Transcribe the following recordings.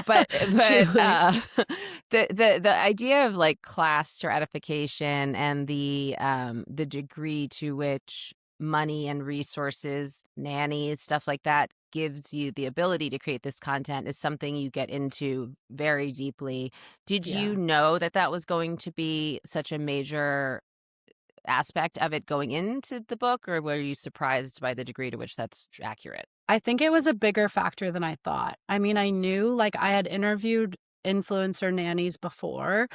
but Truly. the idea of like class stratification and the degree to which money and resources, nannies, stuff like that gives you the ability to create this content is something you get into very deeply. Did you Yeah. know that that was going to be such a major aspect of it going into the book, or were you surprised by the degree to which that's accurate? I think it was a bigger factor than I thought. I mean, I knew, like, I had interviewed influencer nannies before,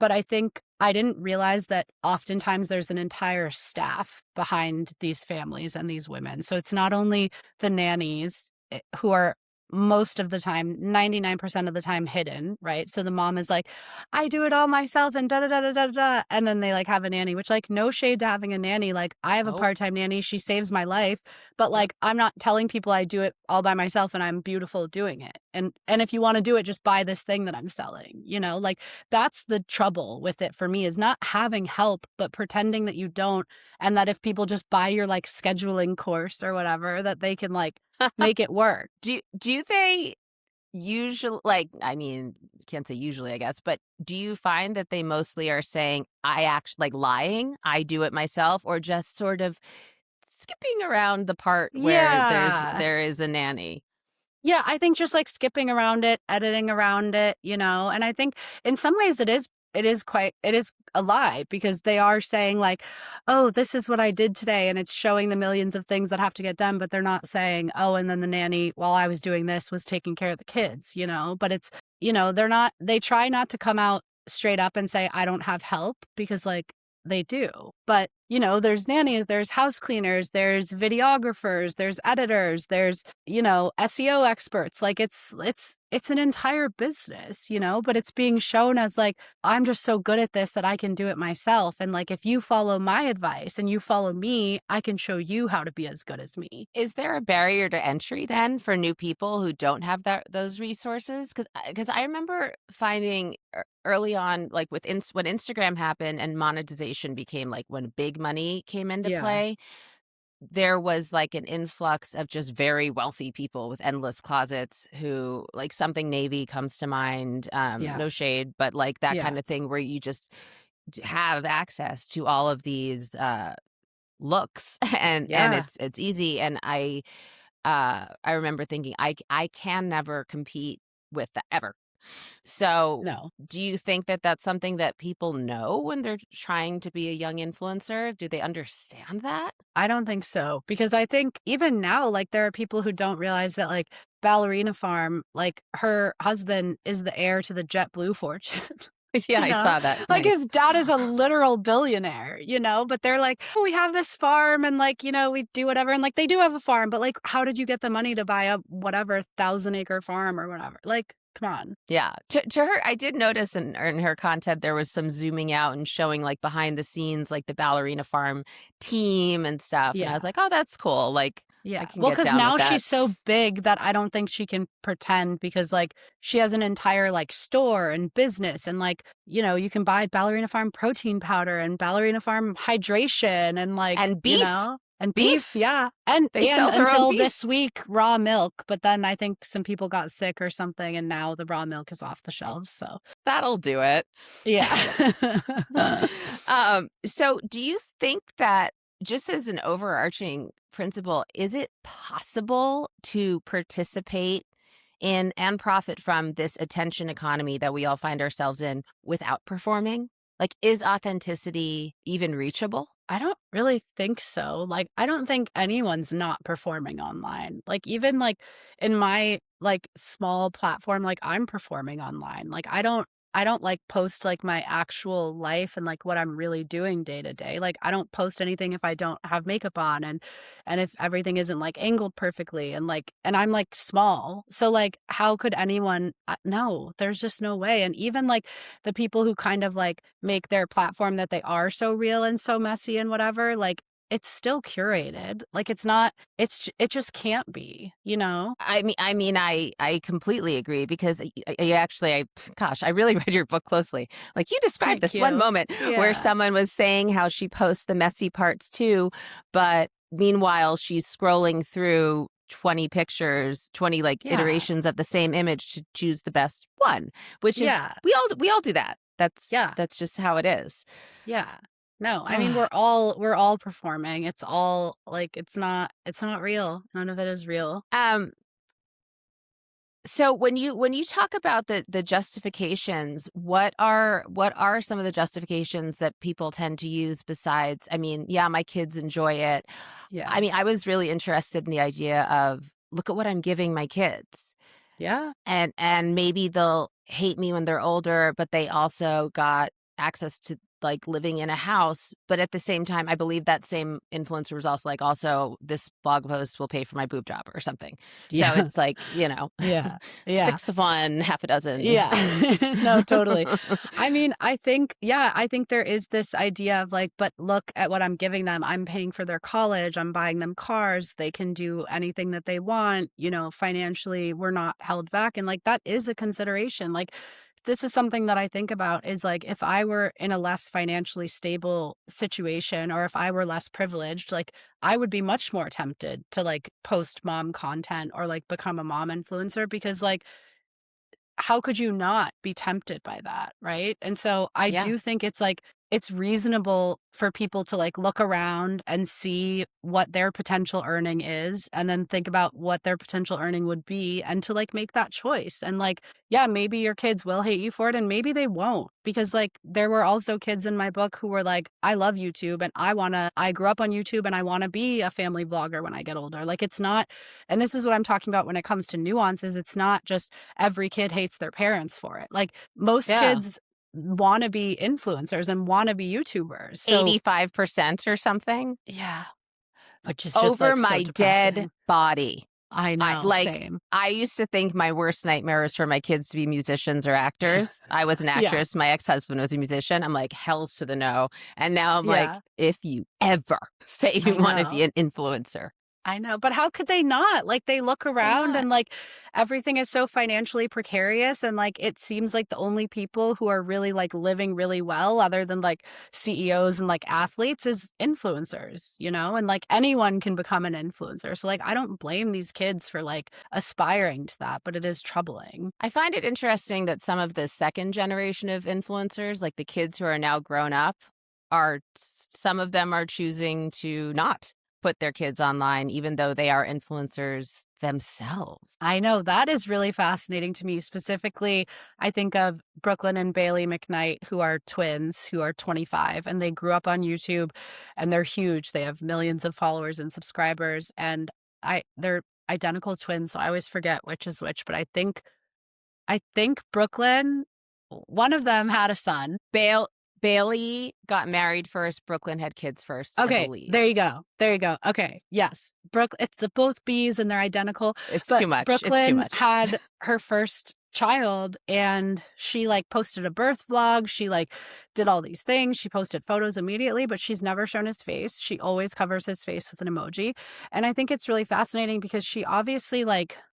but I think I didn't realize that oftentimes there's an entire staff behind these families and these women. So it's not only the nannies who are most of the time, 99% of the time hidden, right? So the mom is like, I do it all myself and da da da da da da. And then they like have a nanny, which like no shade to having a nanny. Like I have a Nope. part-time nanny. She saves my life. But Yep. like I'm not telling people I do it all by myself and I'm beautiful doing it. And if you want to do it, just buy this thing that I'm selling. Like that's the trouble with it for me is not having help, but pretending that you don't. And that if people just buy your like scheduling course or whatever, that they can like make it work. Do they usually, like, I mean, can't say usually, I guess, but do you find that they mostly are saying, I actually like lying, I do it myself, or just sort of skipping around the part where Yeah. there is a nanny? Yeah, I think just like skipping around it, editing around it. And I think in some ways it is a lie because they are saying like, "Oh, this is what I did today," and it's showing the millions of things that have to get done, but they're not saying, "Oh, and then the nanny while I was doing this was taking care of the kids." But they try not to come out straight up and say I don't have help because like they do. But there's nannies, there's house cleaners, there's videographers, there's editors, there's SEO experts. Like it's an entire business, but it's being shown as like I'm just so good at this that I can do it myself. And like if you follow my advice and you follow me, I can show you how to be as good as me. Is there a barrier to entry then for new people who don't have those resources? Because I remember finding early on, like with when Instagram happened and monetization became like when big money came into Yeah. play, there was like an influx of just very wealthy people with endless closets who like something navy comes to mind, Yeah. no shade, but like that Yeah. kind of thing where you just have access to all of these looks and Yeah. it's easy. And I remember thinking I can never compete with that ever. So No. do you think that that's something that people know when they're trying to be a young influencer? Do they understand that? I don't think so because I think even now, like there are people who don't realize that like Ballerina Farm, like her husband is the heir to the JetBlue fortune. Yeah, You I know, saw that. like Nice. his dad is a literal billionaire, but they're like, oh, we have this farm and like, we do whatever. And like they do have a farm, but like, how did you get the money to buy a whatever 1,000-acre farm or whatever? Like, come on. Yeah. To her, I did notice in her content there was some zooming out and showing like behind the scenes, like the Ballerina Farm team and stuff. And I Yeah. was like, oh, that's cool. Like I Yeah. can Well, get because down with now that. she's so big that I don't think she can pretend because, like, she has an entire, like, store and business and, like, you can buy Ballerina Farm protein powder and Ballerina Farm hydration and, like, And you beef. know, and beef, Beef. yeah. And They and sell their own until beef. this week, raw milk, but then I think some people got sick or something, and now the raw milk is off the shelves, so That'll do it. yeah. So do you think that just as an overarching principle, is it possible to participate in and profit from this attention economy that we all find ourselves in without performing? Like, is authenticity even reachable? I don't really think so. Like, I don't think anyone's not performing online. Like, even like in my like small platform, like I'm performing online. Like, I don't like post like my actual life and like what I'm really doing day to day. Like, I don't post anything if I don't have makeup on and if everything isn't like angled perfectly and I'm like small. So like, how could anyone? No, there's just no way. And even like the people who kind of like make their platform that they are so real and so messy and whatever, like it's still curated. Like it's not it just can't be. I completely agree because I actually, gosh, I really read your book closely. Like you described Thank this one you. moment where Yeah. someone was saying how she posts the messy parts too, but meanwhile she's scrolling through 20 pictures, 20 like Yeah. iterations of the same image to choose the best one, which is Yeah. we all do that. Yeah. That's just how it is. Yeah. No, I mean, we're all performing. It's all like, it's not real. None of it is real. um So when you talk about the justifications, what are some of the justifications that people tend to use besides, I mean, yeah, my kids enjoy it. I Yeah. mean, I was really interested in the idea of look at what I'm giving my kids. Yeah. And maybe they'll hate me when they're older, but they also got access to like living in a house. But at the same time, I believe that same influencer was also like, also this blog post will pay for my boob job or something. So Yeah. it's like, Yeah. Yeah. six of one, half a dozen. Yeah. No, totally. I mean, I think there is this idea of like, but look at what I'm giving them. I'm paying for their college. I'm buying them cars. They can do anything that they want. Financially, we're not held back. And like, that is a consideration. Like, this is something that I think about is like, if I were in a less financially stable situation or if I were less privileged, like, I would be much more tempted to like post mom content or like become a mom influencer because like, how could you not be tempted by that, right? And so I Yeah. do think it's like it's reasonable for people to like look around and see what their potential earning is and then think about what their potential earning would be and to like make that choice. And like, yeah, maybe your kids will hate you for it and maybe they won't because like there were also kids in my book who were like, I love YouTube and I grew up on YouTube and I want to be a family vlogger when I get older. Like it's not, and this is what I'm talking about when it comes to nuances. It's not just every kid hates their parents for it. Like most Yeah. kids want to be influencers and want to be YouTubers. So 85% or something yeah, which is just over like so my dead depressing. body. I I know, like same. I used to think my worst nightmare was for my kids to be musicians or actors. I was an Yeah, actress. My ex-husband was a musician. I'm like, hell's to the no. And now I'm like, yeah, if you ever say you I want to be know. an influencer, I know, but how could they not? Like, they look why around not? and, like, everything is so financially precarious, and, like, it seems like the only people who are really, like, living really well other than, like, CEOs and, like, athletes is influencers, And, like, anyone can become an influencer. So, like, I don't blame these kids for, like, aspiring to that, but it is troubling. I find it interesting that some of the second generation of influencers, like the kids who are now grown up, some of them are choosing to not put their kids online, even though they are influencers themselves. I know that is really fascinating to me. Specifically, I think of Brooklyn and Bailey McKnight, who are twins, who are 25, and they grew up on YouTube and they're huge. They have millions of followers and subscribers. And they're identical twins, so I always forget which is which, but I think Brooklyn, one of them had a son. Bailey got married first. Brooklyn had kids first, I Okay, there believe. you go. There you go. Okay, yes. It's the both B's and they're identical. It's But too much. It's too Brooklyn much. had her first child and she like posted a birth vlog. She like did all these things. She posted photos immediately, but she's never shown his face. She always covers his face with an emoji. And I think it's really fascinating because she obviously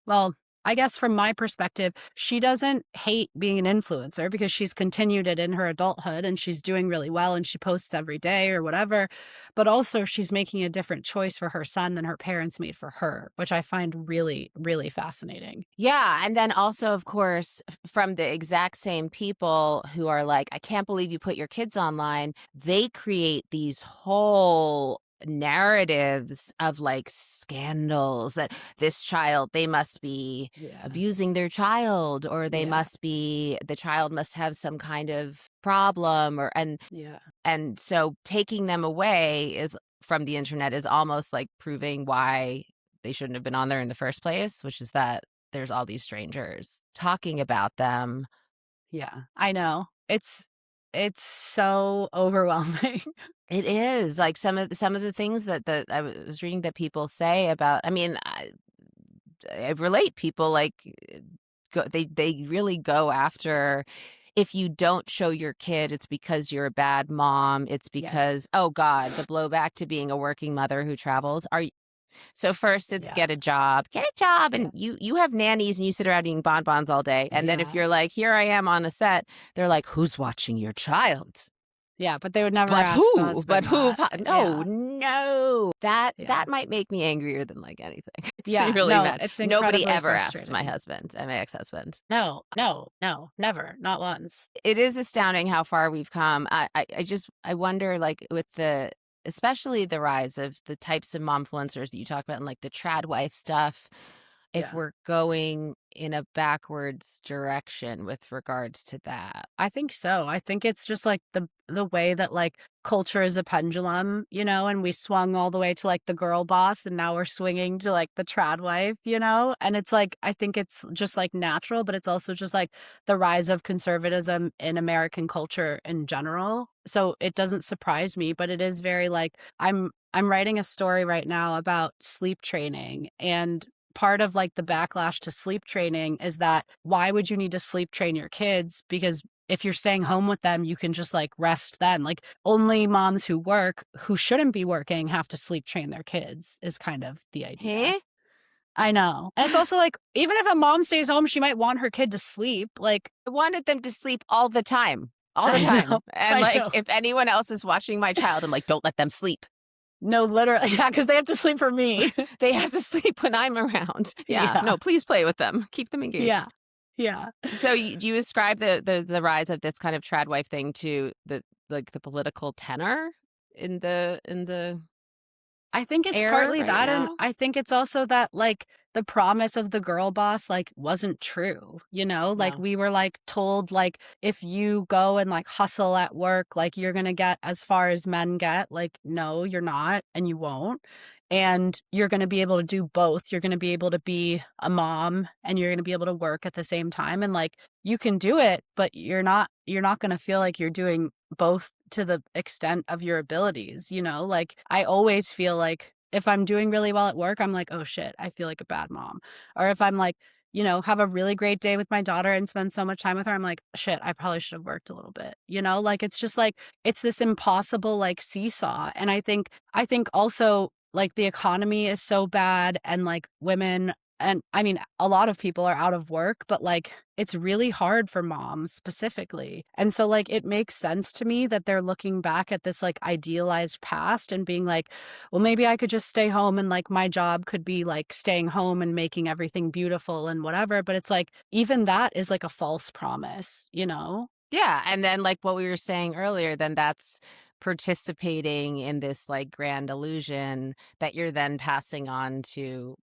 well, I guess from my perspective, she doesn't hate being an influencer because she's continued it in her adulthood and she's doing really well and she posts every day or whatever. But also, she's making a different choice for her son than her parents made for her, which I find really, really fascinating. Yeah, and then also, of course, from the exact same people who are like, I can't believe you put your kids online, they create these whole narratives of like scandals that this child, they must be Yeah. abusing their child, or Yeah. the child must have some kind of problem, Yeah. and so taking them away is from the internet is almost like proving why they shouldn't have been on there in the first place, which is that there's all these strangers talking about them. Yeah. I know. It's so overwhelming. It is like some of the things that I was reading that people say about. I mean, I relate. People like they really go after. If you don't show your kid, it's because you're a bad mom. It's Yes. because, oh God, the blowback to being a working mother who travels. So first it's Yeah. get a job, Yeah. and you have nannies and you sit around eating bonbons all day. And then if Yeah. you're like, here I am on a set, they're like, who's watching your child? Yeah, but they would never But ask the who? But husband who? that. No, Yeah. no. That Yeah. that might make me angrier than like anything. Just Yeah. really No, mad. it's Nobody incredibly ever asked my frustrating. husband and my ex-husband. No, no, no, never. Not once. It is astounding how far we've come. I wonder, like, with the especially the rise of the types of momfluencers that you talk about and like the trad wife stuff, if Yeah. we're going in a backwards direction with regards to that. I think so. I think it's just like the way that like culture is a pendulum, you know, and we swung all the way to like the girl boss and now we're swinging to like the trad wife, you know? And it's like I think it's just like natural, but it's also just like the rise of conservatism in American culture in general. So it doesn't surprise me, but it is very like I'm writing a story right now about sleep training, and part of like the backlash to sleep training is that why would you need to sleep train your kids? Because if you're staying home with them, you can just like rest then. Like only moms who work, who shouldn't be working, have to sleep train their kids, is kind of the idea. Huh? I know. And it's also like, even if a mom stays home, she might want her kid to sleep. Like, I wanted them to sleep all the time. All the I time. know. And I like know. if anyone else is watching my child, I'm like, don't let them sleep. No, literally. Yeah, because they have to sleep for me. They have to sleep when I'm around. Yeah. Yeah. No, please play with them. Keep them engaged. Yeah. Yeah. So do you ascribe the rise of this kind of trad wife thing to the like the political tenor in the I think it's air partly right that, and now? I think it's also that, like, the promise of the girl boss, like, wasn't true, you know? Like, No. we were, like, told, like, if you go and, like, hustle at work, like, you're gonna get as far as men get. Like, no, you're not, and you won't. And you're gonna be able to do both. You're gonna be able to be a mom, and you're gonna be able to work at the same time, and, like, you can do it, but you're not gonna feel like you're doing both to the extent of your abilities, you know? Like, I always feel like if I'm doing really well at work, I'm like, "Oh shit, I feel like a bad mom." Or if I'm like, you know, have a really great day with my daughter and spend so much time with her, I'm like, "Shit, I probably should have worked a little bit." You know? Like, it's just like it's this impossible like seesaw. And I think also like the economy is so bad, and like women, and I mean, a lot of people are out of work, but like it's really hard for moms specifically. And so like it makes sense to me that they're looking back at this like idealized past and being like, well, maybe I could just stay home and like my job could be like staying home and making everything beautiful and whatever. But it's like even that is like a false promise, you know? Yeah, and then like what we were saying earlier, then that's participating in this like grand illusion that you're then passing on to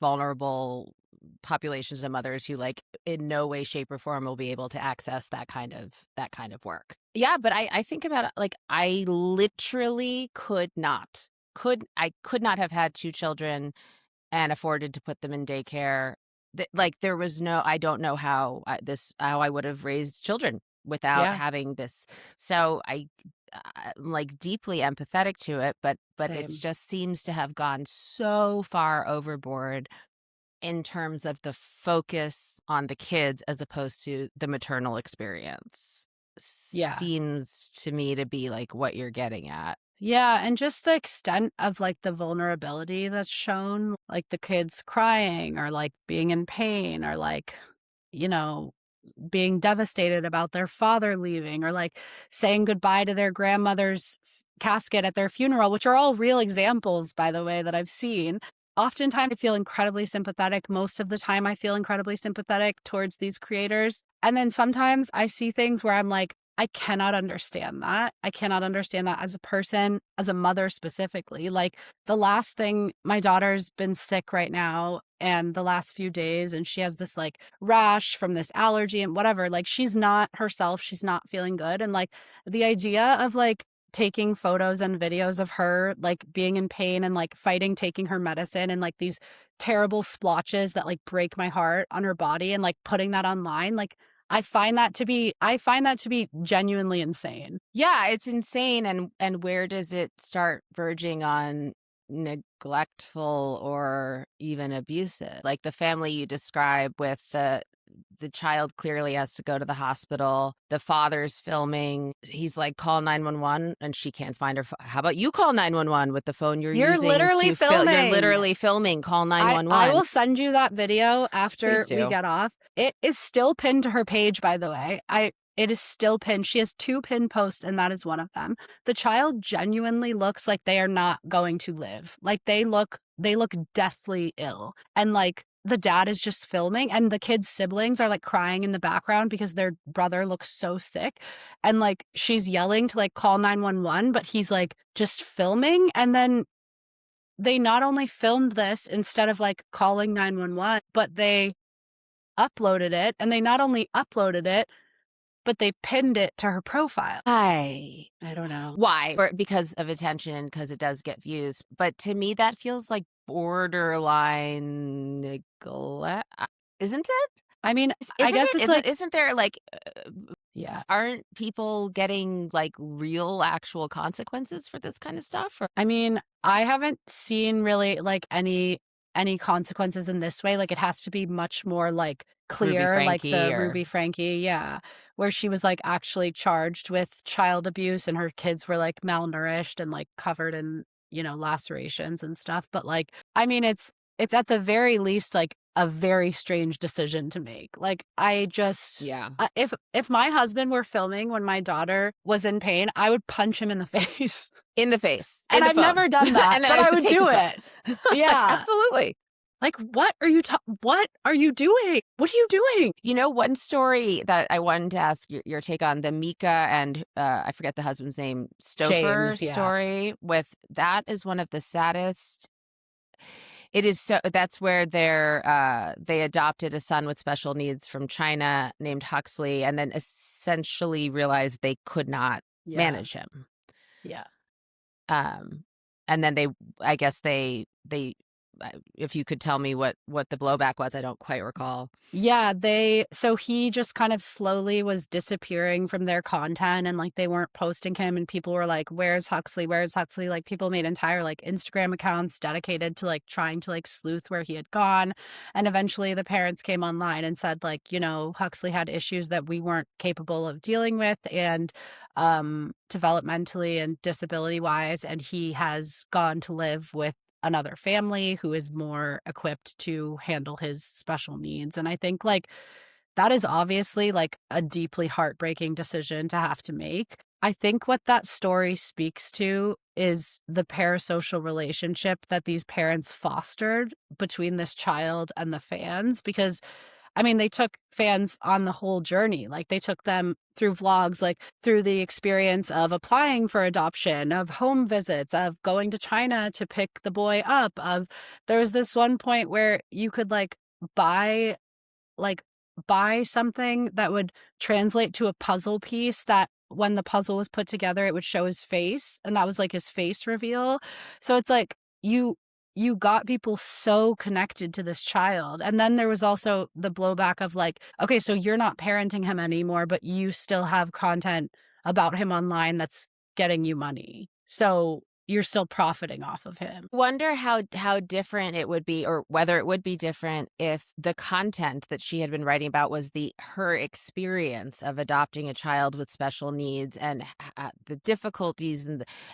vulnerable populations of mothers who like in no way shape or form will be able to access that kind of work. Yeah, but I think about it, like I literally could not have had two children and afforded to put them in daycare. Like there was no, I don't know how I would have raised children without Yeah, having this. So I'm like deeply empathetic to it, but it same. just seems to have gone so far overboard in terms of the focus on the kids as opposed to the maternal experience. Yeah. Seems to me to be like what you're getting at. Yeah, and just the extent of like the vulnerability that's shown, like the kids crying or like being in pain or like, you know, being devastated about their father leaving or like saying goodbye to their grandmother's casket at their funeral, which are all real examples, by the way, that I've seen. Oftentimes, I feel incredibly sympathetic. Most of the time, I feel incredibly sympathetic towards these creators. And then sometimes I see things where I'm like, I cannot understand that. I cannot understand that as a person, as a mother specifically. Like the last thing, my daughter's been sick right now and the last few days, and she has this like rash from this allergy and whatever. Like she's not herself. She's not feeling good. And like the idea of like taking photos and videos of her like being in pain and like fighting taking her medicine and like these terrible splotches that like break my heart on her body and like putting that online, like I find that to be genuinely insane. Yeah, it's insane. And where does it start verging on neglectful or even abusive? Like the family you describe with the child clearly has to go to the hospital. The father's filming. He's like, call 911 and she can't find her. How about you call 911 with the phone you're You're using literally to film? You're filming. literally filming. Call I 911. will send you that video after Please we do. get off. It is still pinned to her page, by the way. it is still pinned. She has 2 pinned posts, and that is one of them. The child genuinely looks like they are not going to live. Like, they look deathly ill. And, like, the dad is just filming, and the kids' siblings are, like, crying in the background because their brother looks so sick. And, like, she's yelling to, like, call 911, but he's, like, just filming. And then they not only filmed this instead of, like, calling 911, but they uploaded it. And they not only uploaded it, but they pinned it to her profile. I don't know. Why? Or because of attention, because it does get views. But to me, that feels like borderline neglect, isn't it? I mean, Is I isn't guess it? it's like, Isn't there, like, yeah. aren't people getting, like, real actual consequences for this kind of stuff? Or I mean, I haven't seen really, like, any consequences in this way. Like, it has to be much more, like, Ruby clear, like Frankie the or Ruby Frankie, yeah, where she was, like, actually charged with child abuse and her kids were, like, malnourished and, like, covered in, lacerations and stuff. But, like, I mean, it's at the very least, like, a very strange decision to make. Like, I just yeah. if my husband were filming when my daughter was in pain, I would punch him in the face. In the face, in And the I've phone. never done that, And then but I would take do this it. phone. Yeah. Absolutely. Like, what are you doing? What are you doing? You know, one story that I wanted to ask your take on, the Mika and, I forget the husband's name, Stouffer James, yeah. story with that is one of the saddest. It is so that's where they adopted a son with special needs from China named Huxley, and then essentially realized they could not Yeah. manage him. Yeah. And then I guess if you could tell me what the blowback was, I don't quite recall. Yeah, so he just kind of slowly was disappearing from their content, and, like, they weren't posting him, and people were like, "Where's Huxley? Where's Huxley?" Like, people made entire, like, Instagram accounts dedicated to, like, trying to, like, sleuth where he had gone. And eventually the parents came online and said, like, Huxley had issues that we weren't capable of dealing with, and developmentally and disability wise, and he has gone to live with another family who is more equipped to handle his special needs. And I think, like, that is obviously, like, a deeply heartbreaking decision to have to make. I think what that story speaks to is the parasocial relationship that these parents fostered between this child and the fans, because I mean, they took fans on the whole journey. Like, they took them through vlogs, like, through the experience of applying for adoption, of home visits, of going to China to pick the boy up, of there was this one point where you could, buy like, buy something that would translate to a puzzle piece that when the puzzle was put together, it would show his face, and that was, like, his face reveal. So it's like, you got people so connected to this child. And then there was also the blowback of, like, okay, so you're not parenting him anymore, but you still have content about him online that's getting you money. So you're still profiting off of him. Wonder how different it would be, or whether it would be different if the content that she had been writing about was her experience of adopting a child with special needs, and the difficulties,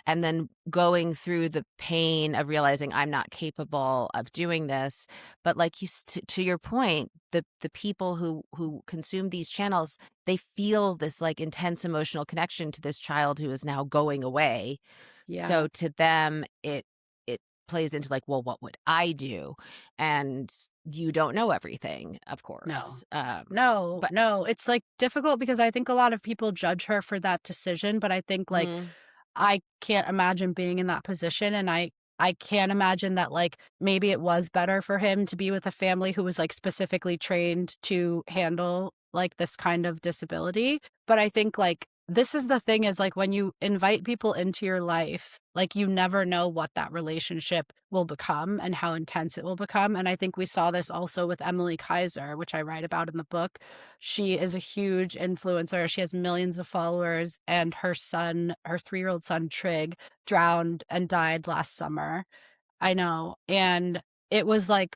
and then going through the pain of realizing I'm not capable of doing this. But like to your point, the people who consume these channels, they feel this, like, intense emotional connection to this child who is now going away. Yeah. So to them, it plays into, like, well, what would I do? And you don't know everything, of course. No, it's, like, difficult because I think a lot of people judge her for that decision, but I think, like, I can't imagine being in that position, and I can't imagine that, like, maybe it was better for him to be with a family who was, like, specifically trained to handle, like, this kind of disability. But I think, like, this is the thing, is, like, when you invite people into your life, like, you never know what that relationship will become and how intense it will become. And I think we saw this also with Emily Kaiser, which I write about in the book. She is a huge influencer. She has millions of followers, and her 3-year-old son, Trig, drowned and died last summer. I know. And it was a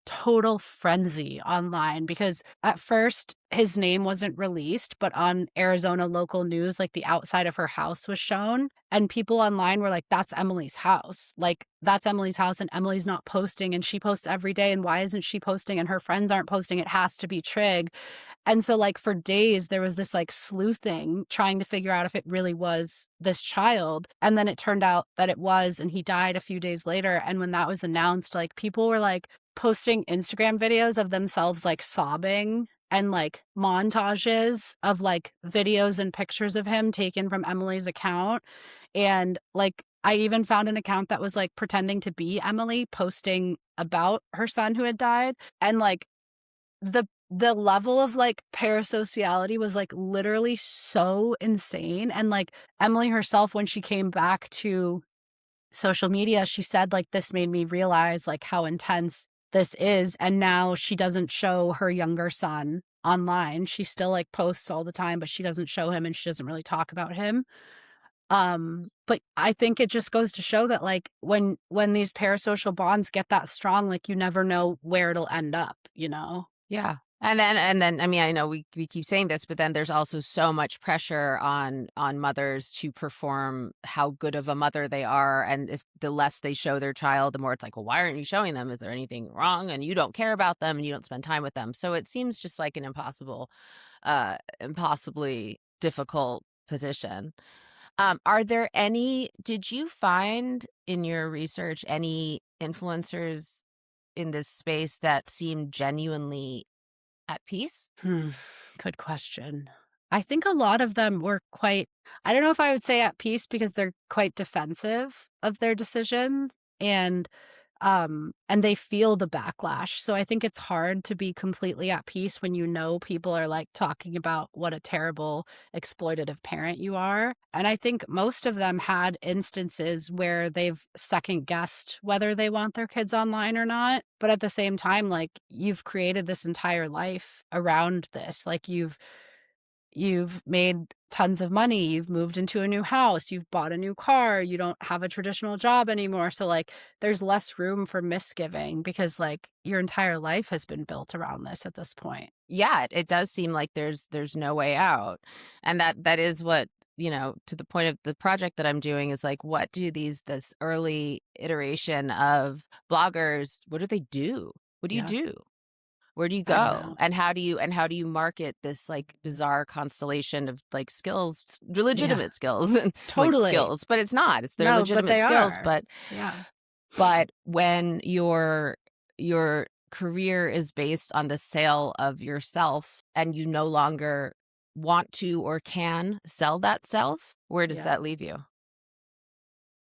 total frenzy online because at first his name wasn't released, but on Arizona local news, like, the outside of her house was shown, and people online were like, that's Emily's house. Like, that's Emily's house, and Emily's not posting, and she posts every day, and why isn't she posting? And her friends aren't posting. It has to be Trig. And so, like, for days, there was this, like, sleuthing, trying to figure out if it really was this child, and then it turned out that it was, and he died a few days later, and when that was announced, like, people were, like, posting Instagram videos of themselves, like, sobbing and, like, montages of, like, videos and pictures of him taken from Emily's account, and, like, I even found an account that was, like, pretending to be Emily, posting about her son who had died, and, like, the level of, like, parasociality was, like, literally so insane, and, like, Emily herself, when she came back to social media, she said, like, "This made me realize, like, how intense this is," and now she doesn't show her younger son online. She still, like, posts all the time, but she doesn't show him, and she doesn't really talk about him. But I think it just goes to show that, like, when these parasocial bonds get that strong, like, you never know where it'll end up, you know? Yeah. And then I mean, I know we keep saying this, but then there's also so much pressure on mothers to perform how good of a mother they are, and if the less they show their child, the more it's like, "Well, why aren't you showing them? Is there anything wrong? And you don't care about them, and you don't spend time with them." So it seems just like an impossibly difficult position. Are there any did you find in your research any influencers in this space that seem genuinely at peace? Hmm, good question. I think a lot of them were quite, I don't know if I would say at peace because they're quite defensive of their decision, and they feel the backlash. So I think it's hard to be completely at peace when you know people are, like, talking about what a terrible exploitative parent you are. And I think most of them had instances where they've second guessed whether they want their kids online or not. But at the same time, like, you've created this entire life around this. Like, you've made tons of money, you've moved into a new house, you've bought a new car, you don't have a traditional job anymore, so, like, there's less room for misgiving because, like, your entire life has been built around this at this point. Yeah, it does seem like there's no way out. And that is what, to the point of the project that I'm doing is like, what do this early iteration of bloggers, what do they do? What do you Yeah, do? Where do you I don't go? know. And how do you market this, like, bizarre constellation of, like, skills, Yeah, legitimate skills and like totally. skills, but it's not. It's their No, but legitimate they skills, are. but Yeah. when your career is based on the sale of yourself and you no longer want to or can sell that self, where does Yeah, that leave you?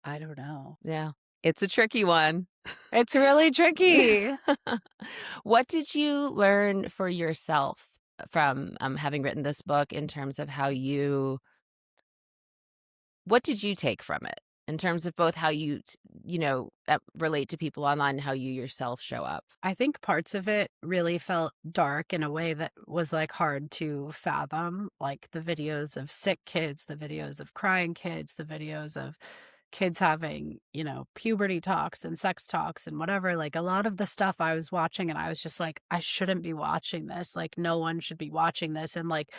I don't know. Yeah. It's a tricky one. It's really tricky. What did you learn for yourself from, having written this book in terms of what did you take from it in terms of both how relate to people online and how you yourself show up? I think parts of it really felt dark in a way that was, like, hard to fathom, like the videos of sick kids, the videos of crying kids, the videos of kids having, puberty talks and sex talks and whatever. Like, a lot of the stuff I was watching and I was just like, I shouldn't be watching this. Like, no one should be watching this. And, like,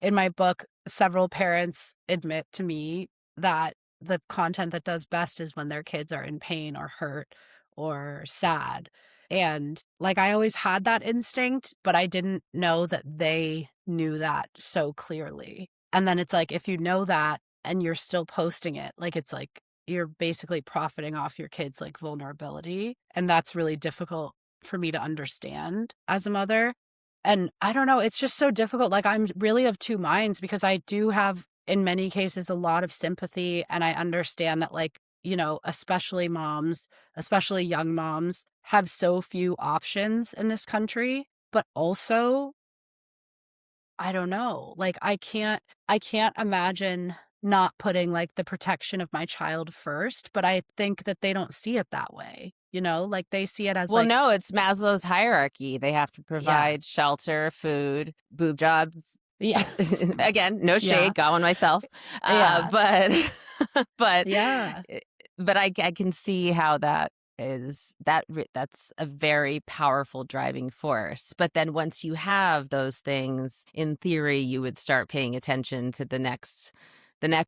in my book, several parents admit to me that the content that does best is when their kids are in pain or hurt or sad. And, like, I always had that instinct, but I didn't know that they knew that so clearly. And then it's like, if you know that and you're still posting it, like, it's like you're basically profiting off your kids' like vulnerability. And that's really difficult for me to understand as a mother. And I don't know, it's just so difficult. Like, I'm really of two minds because I do have, in many cases, a lot of sympathy. And I understand that, like, especially moms, especially young moms, have so few options in this country. But also, I don't know. Like, I can't imagine not putting, like, the protection of my child first, but I think that they don't see it that way, Like, they see it as, Well, like, no, it's Maslow's hierarchy. They have to yeah, provide shelter, food, boob jobs. yeah, Again, no yeah, shade, got one myself. yeah, But but yeah, eh, but I can see how that's a very powerful driving force. But then once you have those things, in theory, you would start paying attention to the next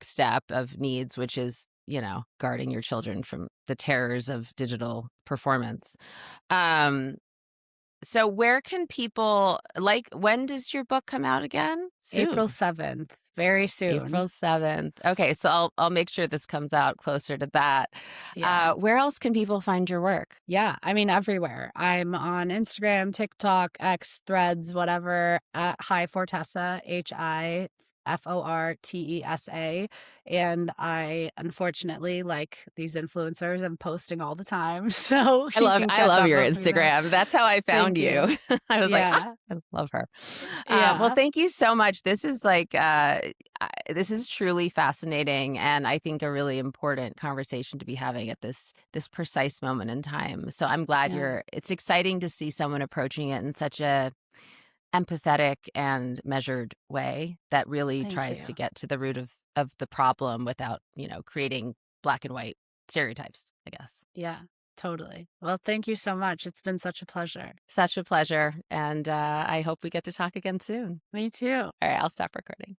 step of needs, which is, guarding your children from the terrors of digital performance. Um, So where can people like when does your book come out again? April Soon. 7th, very soon. April 7th. Okay, so I'll make sure this comes out closer to that. Yeah. Where else can people find your work? Yeah, I mean, everywhere. I'm on Instagram, TikTok, X, Threads, whatever, at Hi Fortessa, HIFORTESA. And I, unfortunately, like these influencers, I'm posting all the time. So I you love can I catch love up your with me there. Instagram. That's how I found Thank you. you. I was like, "Ah, Yeah. I love her." Well, Yeah. thank you so much. This is like, this is truly fascinating, and I think a really important conversation to be having at this precise moment in time. So I'm glad Yeah. it's exciting to see someone approaching it in such a empathetic and measured way that really Thank tries to you. get to the root of the problem without, creating black and white stereotypes, I guess. Yeah, totally. Well, thank you so much. It's been such a pleasure. Such a pleasure, and I hope we get to talk again soon. Me too. All right, I'll stop recording.